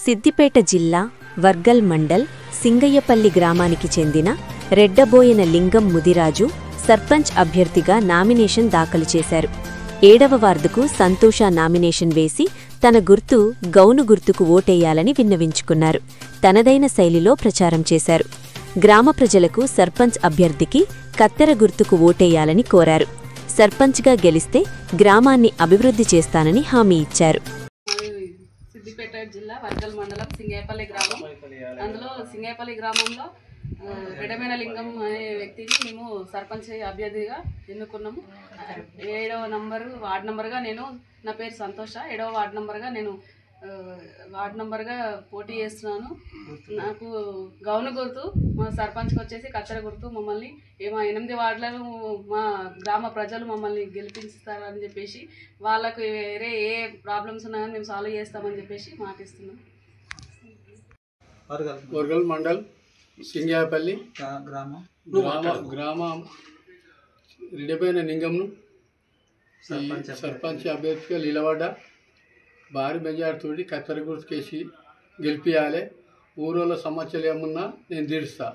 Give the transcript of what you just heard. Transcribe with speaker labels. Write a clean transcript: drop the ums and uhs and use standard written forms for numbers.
Speaker 1: సిద్దిపేట జిల్లా వర్గల్ మండల్ సింగయ్యపల్లి గ్రామానికి చెందిన రెడ్డబోయన లింగం ముదిరాజు సర్పంచ్ అభ్యర్థిగా నామినేషన్ దాఖలు చేశారు. 7వ వార్డుకు సంతోష నామినేషన్ వేసి తన గుర్తు గౌను గుర్తుకు ఓటేయాలని విన్నవించుకున్నారు. తనదైన శైలిలో ప్రచారం చేశారు. గ్రామ ప్రజలకు సర్పంచ్ అభ్యర్థికి కత్తెర గుర్తుకు ఓటేయాలని కోరారు. సర్పంచ్గా గెలిస్తే గ్రామాన్ని అభివృద్ధి చేస్తానని హామీ ఇచ్చారు.
Speaker 2: సిద్దిపేట జిల్లా వర్గల్ మండలం సింగయ్యపల్లి గ్రామం. అందులో సింగయ్యపల్లి గ్రామంలో రెడ్డబోయన లింగం అనే వ్యక్తిని మేము సర్పంచ్ అభ్యర్థిగా ఎన్నుకున్నాము. 7వ వార్డు నంబర్గా నా పేరు సంతోష. 7వ వార్డు నంబర్గా వార్డు నంబర్గా పోటీ చేస్తున్నాను. నాకు గౌను గుర్తు, మా సర్పంచ్కి వచ్చేసి కత్తెర గుర్తు. మమ్మల్ని మా 8 వార్డులను మా గ్రామ ప్రజలు మమ్మల్ని గెలిపిస్తారని చెప్పేసి, వాళ్ళకు వేరే ఏ ప్రాబ్లమ్స్ ఉన్నా మేము సాల్వ్ చేస్తామని చెప్పేసి మాటిస్తున్నాం.
Speaker 3: వర్గల్ మండల్ సింగయ్యపల్లి గ్రామం రెడ్డబోయన లింగంను సర్పంచ్ అభ్యర్థిగా నిలబడ్డా. భారీ మెజార్టీతోటి కత్తెర గుర్తుకేసి గెలిపియాలి. ఊరోళ్ళ సమస్యలు ఏమున్నా నేను తీరుస్తా.